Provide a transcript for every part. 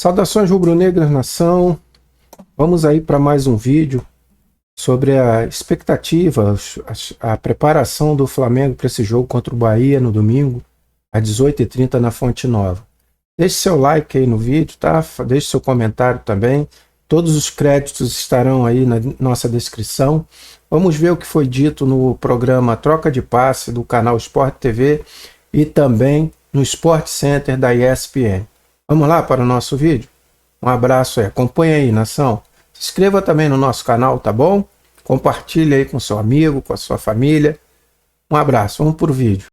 Saudações rubro-negras, nação. Vamos aí para mais um vídeo sobre a expectativa, a preparação do Flamengo para esse jogo contra o Bahia no domingo, às 18h30 na Fonte Nova. Deixe seu like aí no vídeo, tá? Deixe seu comentário também. Todos os créditos estarão aí na nossa descrição. Vamos ver o que foi dito no programa Troca de Passe do canal Sport TV e também no Sport Center da ESPN. Vamos lá para o nosso vídeo? Um abraço aí, acompanha aí, nação. Se inscreva também no nosso canal, tá bom? Compartilhe aí com seu amigo, com a sua família. Um abraço, vamos para o vídeo.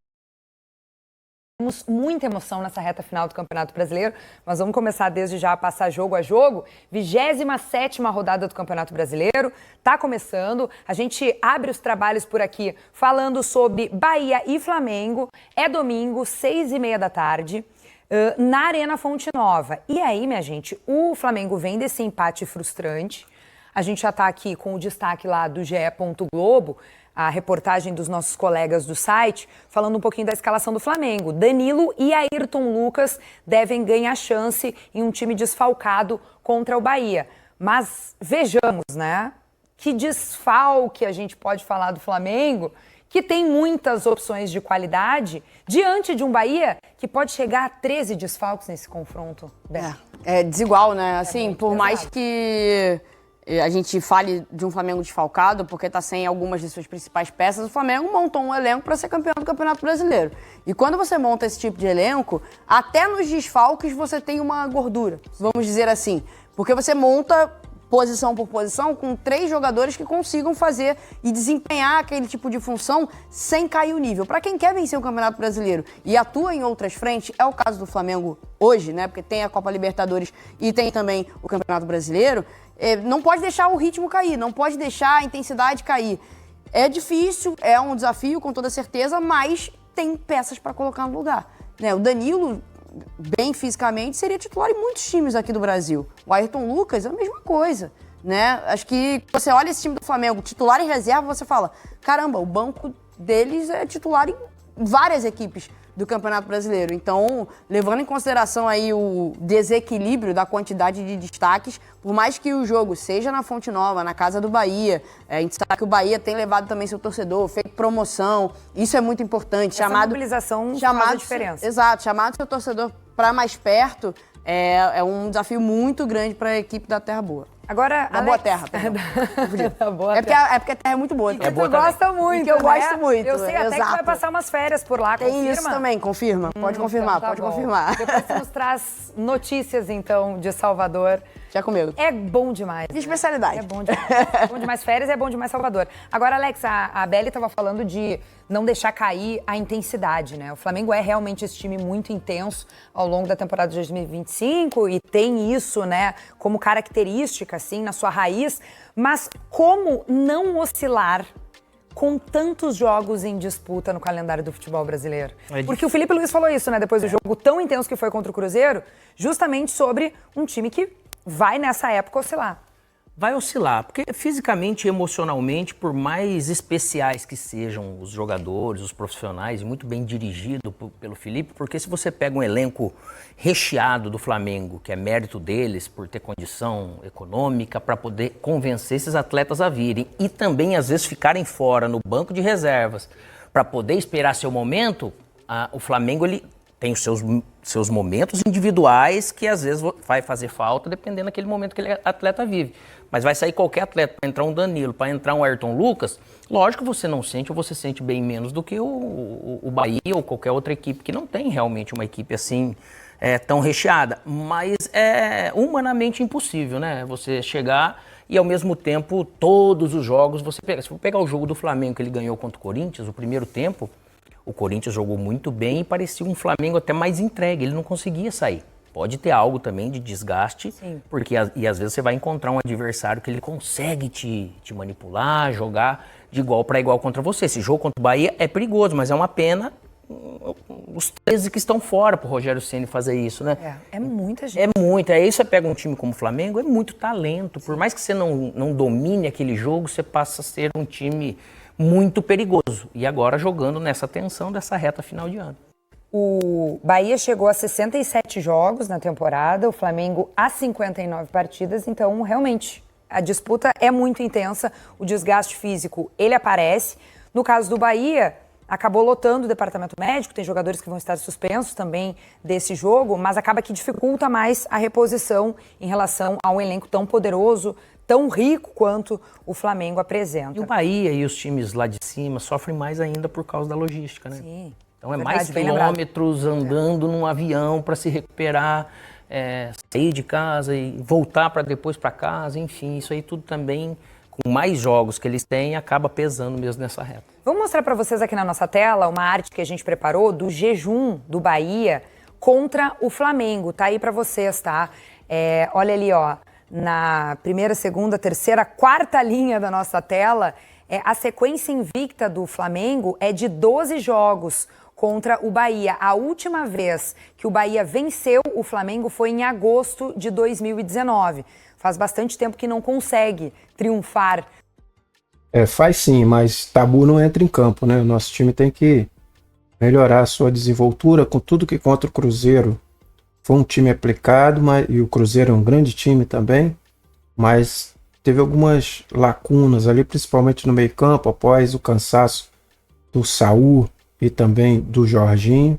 Temos muita emoção nessa reta final do Campeonato Brasileiro, mas vamos começar desde já a passar jogo a jogo. 27ª rodada do Campeonato Brasileiro está começando. A gente abre os trabalhos por aqui falando sobre Bahia e Flamengo. É domingo, 6h30 da tarde, na Arena Fonte Nova. E aí, minha gente, o Flamengo vem desse empate frustrante. A gente já está aqui com o destaque lá do GE. Globo, a reportagem dos nossos colegas do site, falando um pouquinho da escalação do Flamengo. Danilo e Ayrton Lucas devem ganhar chance em um time desfalcado contra o Bahia. Mas vejamos, né? Que desfalque a gente pode falar do Flamengo, que tem muitas opções de qualidade, diante de um Bahia que pode chegar a 13 desfalques nesse confronto. É desigual, né? Assim, por pesado. mais que a gente fale de um Flamengo desfalcado, porque está sem algumas de suas principais peças, o Flamengo montou um elenco para ser campeão do Campeonato Brasileiro. E quando você monta esse tipo de elenco, até nos desfalques você tem uma gordura, vamos dizer assim. Porque você monta posição por posição com 3 jogadores que consigam fazer e desempenhar aquele tipo de função sem cair o nível. Para quem quer vencer o Campeonato Brasileiro e atua em outras frentes, é o caso do Flamengo hoje, né? Porque tem a Copa Libertadores e tem também o Campeonato Brasileiro. Não pode deixar o ritmo cair, não pode deixar a intensidade cair. É difícil, é um desafio com toda certeza, mas tem peças para colocar no lugar, né? O Danilo, bem fisicamente, seria titular em muitos times aqui do Brasil. O Ayrton Lucas é a mesma coisa, né? Acho que você olha esse time do Flamengo, titular e reserva, você fala, caramba, o banco deles é titular em várias equipes do Campeonato Brasileiro. Então, levando em consideração aí o desequilíbrio da quantidade de destaques, por mais que o jogo seja na Fonte Nova, na casa do Bahia, a gente sabe que o Bahia tem levado também seu torcedor, feito promoção, isso é muito importante. Essa mobilização faz a diferença. Exato, chamado seu torcedor para mais perto é um desafio muito grande para a equipe da Terra Boa. Agora, da Boa Terra, da Boa Terra. É porque a Terra é muito boa. E que tu gosta muito, e que eu né? gosto muito. Eu sei até que tu vai passar umas férias por lá, Tem confirma? isso também, confirma. Pode confirmar, Então tá pode bom. confirmar. Depois você nos traz notícias, então, de Salvador. Já comigo. É bom demais. De especialidade. É bom demais. É bom demais férias, é bom demais Salvador. Agora, Alex, a Beli estava falando de não deixar cair a intensidade, né? O Flamengo é realmente esse time muito intenso ao longo da temporada de 2025 e tem isso, né, como característica, assim, na sua raiz. Mas como não oscilar com tantos jogos em disputa no calendário do futebol brasileiro? Porque o Felipe Luiz falou isso, né, depois do jogo tão intenso que foi contra o Cruzeiro, justamente sobre um time que vai nessa época oscilar. Vai oscilar, porque fisicamente e emocionalmente, por mais especiais que sejam os jogadores, os profissionais, e muito bem dirigido pelo Felipe, porque se você pega um elenco recheado do Flamengo, que é mérito deles por ter condição econômica para poder convencer esses atletas a virem, e também às vezes ficarem fora no banco de reservas para poder esperar seu momento, o Flamengo ele tem os seus momentos individuais que às vezes vai fazer falta dependendo daquele momento que aquele atleta vive. Mas vai sair qualquer atleta, para entrar um Danilo, para entrar um Ayrton Lucas, lógico que você não sente ou você sente bem menos do que o Bahia ou qualquer outra equipe que não tem realmente uma equipe assim tão recheada. Mas é humanamente impossível, né? Você chegar e ao mesmo tempo todos os jogos você pega. Se for pegar o jogo do Flamengo que ele ganhou contra o Corinthians, o primeiro tempo, o Corinthians jogou muito bem e parecia um Flamengo até mais entregue, ele não conseguia sair. Pode ter algo também de desgaste, porque e às vezes você vai encontrar um adversário que ele consegue te manipular, jogar de igual para igual contra você. Esse jogo contra o Bahia é perigoso, mas é uma pena os 13 que estão fora pro Rogério Ceni fazer isso, né? É muita gente. É muito. Aí você pega um time como o Flamengo, é muito talento. Por mais que você não domine aquele jogo, você passa a ser um time muito perigoso. E agora jogando nessa tensão dessa reta final de ano. O Bahia chegou a 67 jogos na temporada, o Flamengo a 59 partidas, então realmente a disputa é muito intensa, o desgaste físico ele aparece. No caso do Bahia, acabou lotando o departamento médico, tem jogadores que vão estar suspensos também desse jogo, mas acaba que dificulta mais a reposição em relação a um elenco tão poderoso, tão rico quanto o Flamengo apresenta. E o Bahia e os times lá de cima sofrem mais ainda por causa da logística, né? Sim. Então é Verdade, mais bem quilômetros andando num avião para se recuperar, sair de casa e voltar para depois para casa, enfim, isso aí tudo também, com mais jogos que eles têm, acaba pesando mesmo nessa reta. Vamos mostrar para vocês aqui na nossa tela uma arte que a gente preparou do jejum do Bahia contra o Flamengo. Tá aí para vocês, tá? Olha ali, ó, na primeira, segunda, terceira, quarta linha da nossa tela, a sequência invicta do Flamengo é de 12 jogos contra o Bahia. A última vez que o Bahia venceu o Flamengo foi em agosto de 2019. Faz bastante tempo que não consegue triunfar. Faz sim, mas tabu não entra em campo, né? O nosso time tem que melhorar a sua desenvoltura, com tudo que contra o Cruzeiro foi um time aplicado, e o Cruzeiro é um grande time também, mas teve algumas lacunas ali, principalmente no meio-campo, após o cansaço do Saul e também do Jorginho.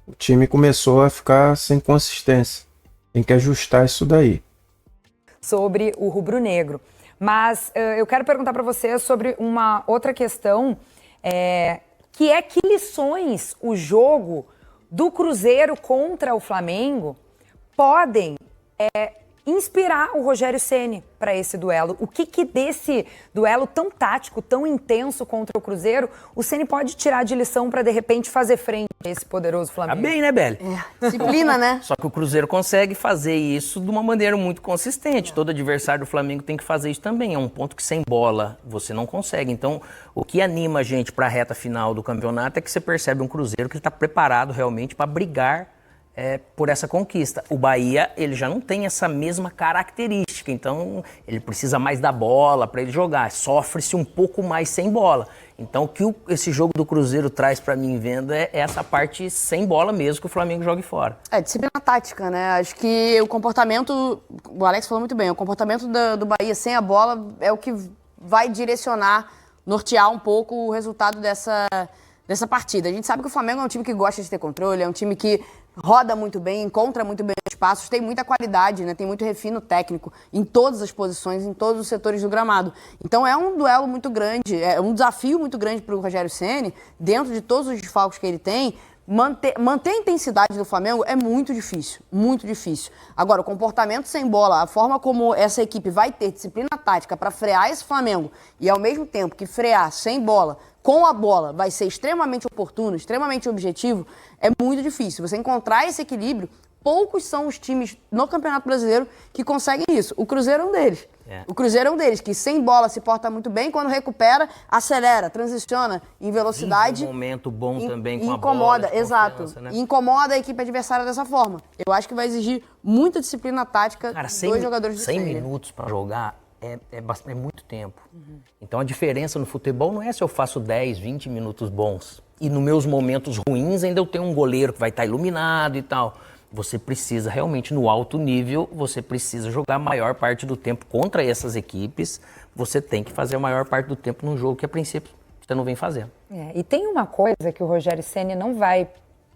O time começou a ficar sem consistência. Tem que ajustar isso daí. Sobre o rubro-negro. Mas eu quero perguntar para você sobre uma outra questão, que lições o jogo do Cruzeiro contra o Flamengo podem inspirar o Rogério Ceni para esse duelo. O que desse duelo tão tático, tão intenso contra o Cruzeiro, o Ceni pode tirar de lição para, de repente, fazer frente a esse poderoso Flamengo? Tá bem, né, Beli? Disciplina, né? Só que o Cruzeiro consegue fazer isso de uma maneira muito consistente. Todo adversário do Flamengo tem que fazer isso também. É um ponto que sem bola você não consegue. Então, o que anima a gente para a reta final do campeonato é que você percebe um Cruzeiro que está preparado realmente para brigar por essa conquista. O Bahia, ele já não tem essa mesma característica, então ele precisa mais da bola para ele jogar, sofre-se um pouco mais sem bola. Então o que esse jogo do Cruzeiro traz para mim vendo é essa parte sem bola mesmo que o Flamengo jogue fora. Disciplina tática, né? Acho que o comportamento, o Alex falou muito bem, o comportamento do Bahia sem a bola é o que vai direcionar, nortear um pouco o resultado dessa partida. A gente sabe que o Flamengo é um time que gosta de ter controle, é um time que roda muito bem, encontra muito bem os espaços, tem muita qualidade, né? Tem muito refino técnico em todas as posições, em todos os setores do gramado. Então é um duelo muito grande, é um desafio muito grande para o Rogério Ceni, dentro de todos os desfalques que ele tem. Manter a intensidade do Flamengo é muito difícil, muito difícil. Agora, o comportamento sem bola, a forma como essa equipe vai ter disciplina tática para frear esse Flamengo e ao mesmo tempo que frear sem bola, com a bola, vai ser extremamente oportuno, extremamente objetivo, é muito difícil. Você encontrar esse equilíbrio, poucos são os times no Campeonato Brasileiro que conseguem isso. O Cruzeiro é um deles. O Cruzeiro é um deles, que sem bola se porta muito bem, quando recupera, acelera, transiciona em velocidade. Um momento bom também com a bola. Incomoda, exato. Né? E incomoda a equipe adversária dessa forma. Eu acho que vai exigir muita disciplina tática dos jogadores de 100 minutos para jogar é muito tempo. Então a diferença no futebol não é se eu faço 10, 20 minutos bons e nos meus momentos ruins ainda eu tenho um goleiro que vai estar iluminado e tal. Você precisa realmente, no alto nível, você precisa jogar a maior parte do tempo contra essas equipes. Você tem que fazer a maior parte do tempo num jogo que, a princípio, você não vem fazendo. E tem uma coisa que o Rogério Ceni não vai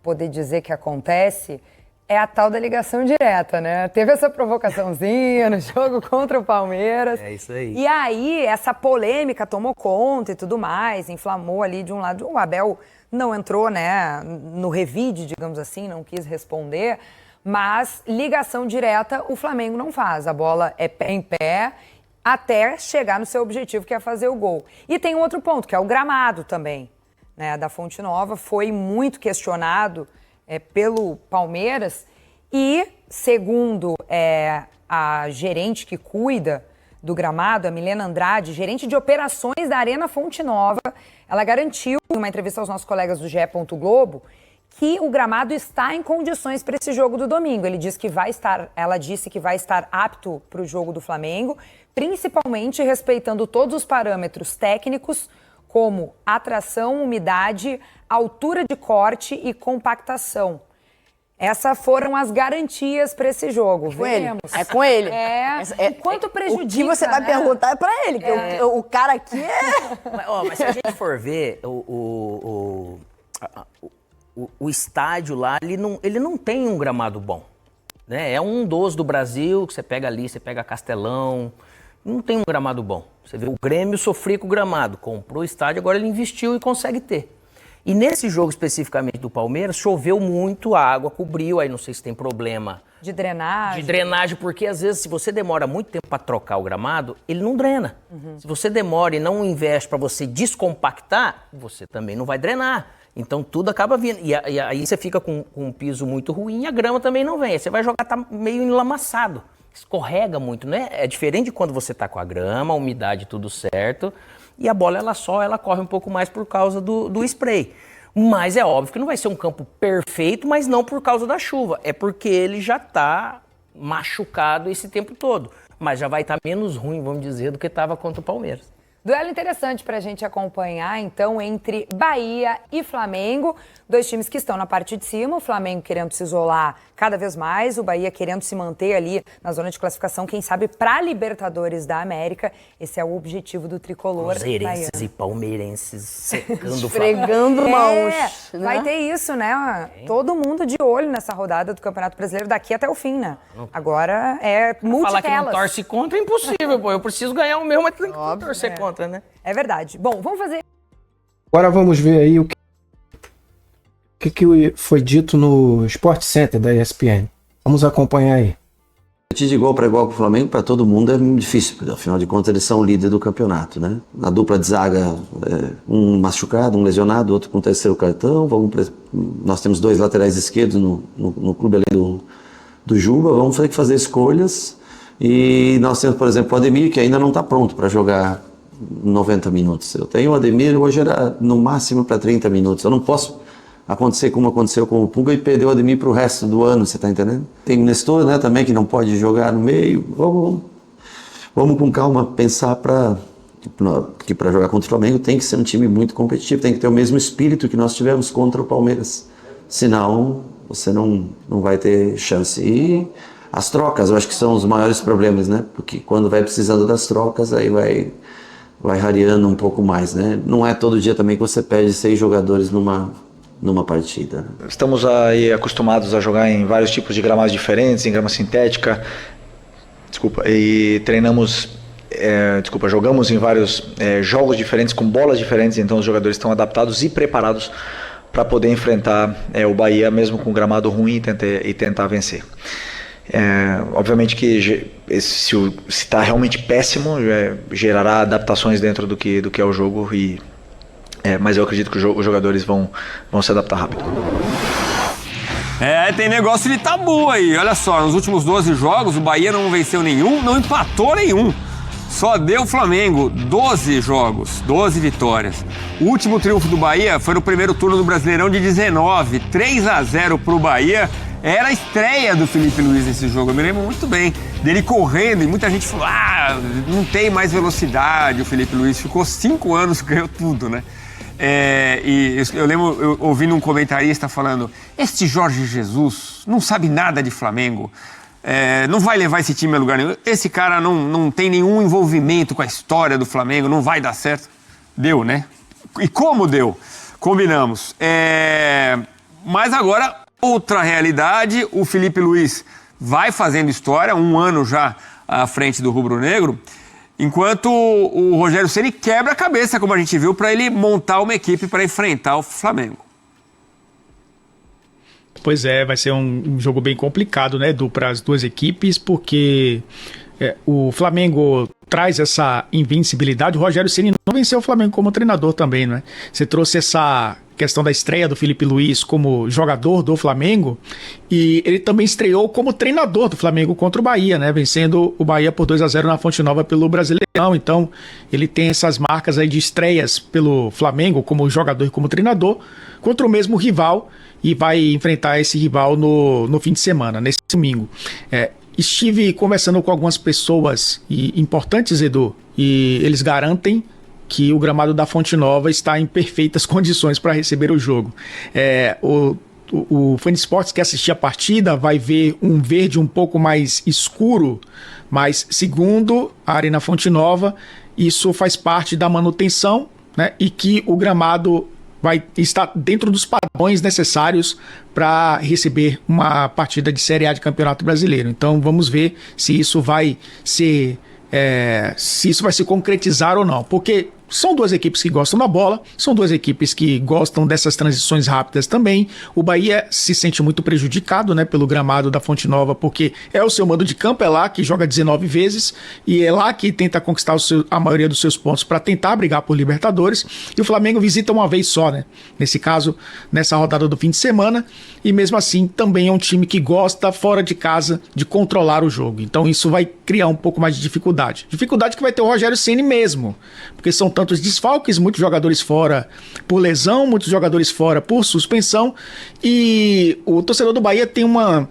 poder dizer que acontece, é a tal da ligação direta, né? Teve essa provocaçãozinha no jogo contra o Palmeiras. É isso aí. E aí, essa polêmica tomou conta e tudo mais, inflamou ali de um lado. O Abel não entrou, né, no revide, digamos assim, não quis responder, mas ligação direta o Flamengo não faz. A bola é pé em pé até chegar no seu objetivo, que é fazer o gol. E tem um outro ponto, que é o gramado também, né, da Fonte Nova. Foi muito questionado pelo Palmeiras e, segundo a gerente que cuida do gramado, a Milena Andrade, gerente de operações da Arena Fonte Nova, ela garantiu em uma entrevista aos nossos colegas do GE. Globo que o gramado está em condições para esse jogo do domingo. Ela disse que vai estar apto para o jogo do Flamengo, principalmente respeitando todos os parâmetros técnicos, como atração, umidade, altura de corte e compactação. Essas foram as garantias para esse jogo. É com ele. O quanto prejudica, o que você vai perguntar é para ele, que o cara aqui é... Mas se a gente for ver, o estádio lá, ele não tem um gramado bom. Né? É um dos do Brasil, que você pega ali, você pega Castelão, não tem um gramado bom. Você vê, o Grêmio sofria com o gramado, comprou o estádio, agora ele investiu e consegue ter. E nesse jogo especificamente do Palmeiras, choveu muito, a água cobriu, aí não sei se tem problema de drenagem. De drenagem, porque às vezes se você demora muito tempo para trocar o gramado, ele não drena. Se você demora e não investe para você descompactar, você também não vai drenar. Então tudo acaba vindo. E aí você fica com um piso muito ruim e a grama também não vem. Aí você vai jogar, tá meio enlamaçado. Escorrega muito, né? É diferente de quando você tá com a grama, a umidade tudo certo. E a bola, ela corre um pouco mais por causa do spray. Mas é óbvio que não vai ser um campo perfeito, mas não por causa da chuva. É porque ele já tá machucado esse tempo todo. Mas já vai estar menos ruim, vamos dizer, do que estava contra o Palmeiras. Duelo interessante para a gente acompanhar, então, entre Bahia e Flamengo. Dois times que estão na parte de cima, o Flamengo querendo se isolar cada vez mais, o Bahia querendo se manter ali na zona de classificação, quem sabe para Libertadores da América. Esse é o objetivo do tricolor. Cruzeirenses e palmeirenses secando o Esfregando mãos. Né? Vai ter isso, né? Todo mundo de olho nessa rodada do Campeonato Brasileiro daqui até o fim, né? Agora é multitelas. Falar que não torce contra é impossível, pô. Eu preciso ganhar o meu, mas tem que torcer contra, né? É verdade. Bom, vamos fazer... Agora vamos ver aí o que foi dito no Sport Center da ESPN. Vamos acompanhar aí. De igual para igual com o Flamengo, para todo mundo é muito difícil, porque afinal de contas eles são o líder do campeonato, né? Na dupla de zaga, um machucado, um lesionado, outro com terceiro cartão. Nós temos 2 laterais esquerdos no clube ali do Juba, vamos ter que fazer escolhas. E nós temos, por exemplo, o Ademir, que ainda não está pronto para jogar 90 minutos. Eu tenho o Ademir, hoje era no máximo para 30 minutos. Eu não posso acontecer como aconteceu com o Puga e perder o Ademir para o resto do ano, você está entendendo? Tem o Nestor, né, também, que não pode jogar no meio. Vamos com calma pensar que para jogar contra o Flamengo tem que ser um time muito competitivo, tem que ter o mesmo espírito que nós tivemos contra o Palmeiras. Senão, você não vai ter chance. E as trocas, eu acho que são os maiores problemas, né? Porque quando vai precisando das trocas, aí vai rareando um pouco mais, né? Não é todo dia também que você perde 6 jogadores numa partida. Estamos aí acostumados a jogar em vários tipos de gramados diferentes, em grama sintética, e jogamos em vários jogos diferentes, com bolas diferentes, então os jogadores estão adaptados e preparados para poder enfrentar o Bahia, mesmo com gramado ruim, e tentar vencer. Obviamente que se está realmente péssimo, gerará adaptações dentro do que é o jogo, mas eu acredito que os jogadores vão se adaptar rápido. Tem negócio de tabu aí. Olha só, nos últimos 12 jogos, o Bahia não venceu nenhum, não empatou nenhum. Só deu o Flamengo 12 jogos, 12 vitórias. O último triunfo do Bahia foi no primeiro turno do Brasileirão de 19, 3-0 pro Bahia. Era a estreia do Felipe Luiz nesse jogo, eu me lembro muito bem dele correndo, e muita gente falou, não tem mais velocidade, o Felipe Luiz ficou 5 anos, ganhou tudo, né? E eu lembro ouvindo um comentarista falando, este Jorge Jesus não sabe nada de Flamengo, não vai levar esse time a lugar nenhum, esse cara não tem nenhum envolvimento com a história do Flamengo, não vai dar certo. Deu, né? E como deu? Combinamos. Mas agora, outra realidade, o Felipe Luiz vai fazendo história, 1 ano já à frente do rubro-negro, enquanto o Rogério Ceni quebra a cabeça, como a gente viu, para ele montar uma equipe para enfrentar o Flamengo. Pois é, vai ser um jogo bem complicado, né, para as duas equipes, porque o Flamengo traz essa invencibilidade. O Rogério Ceni não venceu o Flamengo como treinador também, né? Você trouxe essa questão da estreia do Felipe Luiz como jogador do Flamengo, e ele também estreou como treinador do Flamengo contra o Bahia, né? Vencendo o Bahia por 2-0 na Fonte Nova pelo Brasileirão. Então ele tem essas marcas aí de estreias pelo Flamengo como jogador e como treinador contra o mesmo rival, e vai enfrentar esse rival no fim de semana, nesse domingo. Estive conversando com algumas pessoas importantes, Edu, e eles garantem que o gramado da Fonte Nova está em perfeitas condições para receber o jogo. O fã de esportes que assistir a partida vai ver um verde um pouco mais escuro, mas segundo a Arena Fonte Nova, isso faz parte da manutenção, né, e que o gramado vai estar dentro dos padrões necessários para receber uma partida de Série A de Campeonato Brasileiro. Então vamos ver se isso vai se concretizar ou não, porque são duas equipes que gostam da bola, são duas equipes que gostam dessas transições rápidas também. O Bahia se sente muito prejudicado, né, pelo gramado da Fonte Nova, porque é o seu mando de campo, é lá que joga 19 vezes e é lá que tenta conquistar a maioria dos seus pontos para tentar brigar por Libertadores. E o Flamengo visita uma vez só, né? Nesse caso, nessa rodada do fim de semana, e mesmo assim também é um time que gosta fora de casa de controlar o jogo. Então isso vai criar um pouco mais de dificuldade. Dificuldade que vai ter o Rogério Ceni mesmo, porque são tantos desfalques, muitos jogadores fora por lesão, muitos jogadores fora por suspensão, e o torcedor do Bahia tem uma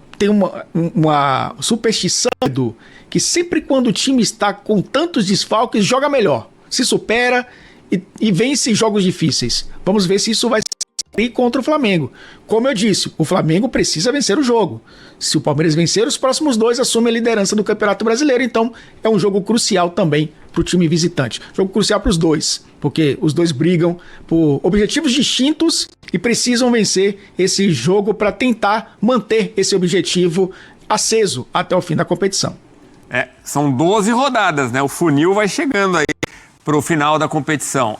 superstição que sempre quando o time está com tantos desfalques, joga melhor, se supera e vence jogos difíceis. Vamos ver se isso vai ser contra o Flamengo. Como eu disse, o Flamengo precisa vencer o jogo. Se o Palmeiras vencer, os próximos dois assumem a liderança do Campeonato Brasileiro, então é um jogo crucial também para o time visitante. Jogo crucial para os dois, porque os dois brigam por objetivos distintos e precisam vencer esse jogo para tentar manter esse objetivo aceso até o fim da competição. São 12 rodadas, né? O funil vai chegando aí para o final da competição.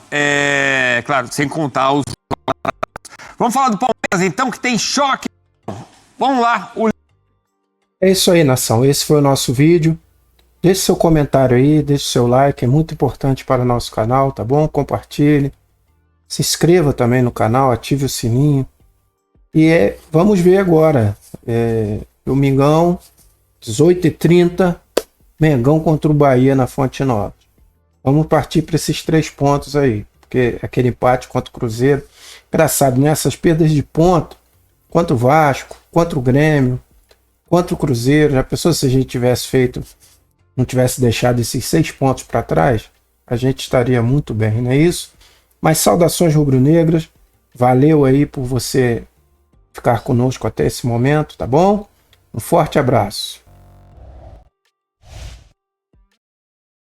Claro, sem contar os... Vamos falar do Palmeiras, então, que tem choque. Vamos lá. É isso aí, nação. Esse foi o nosso vídeo. Deixe seu comentário aí, deixe seu like. É muito importante para o nosso canal, tá bom? Compartilhe. Se inscreva também no canal, ative o sininho. E vamos ver agora. Domingão, 18h30, Mengão contra o Bahia na Fonte Nova. Vamos partir para esses 3 pontos aí. Porque aquele empate contra o Cruzeiro... Engraçado, né? Essas perdas de ponto, quanto o Vasco, quanto o Grêmio, quanto o Cruzeiro. Já pensou se a gente não tivesse deixado esses 6 pontos para trás? A gente estaria muito bem, não é isso? Mas saudações rubro-negras. Valeu aí por você ficar conosco até esse momento, tá bom? Um forte abraço.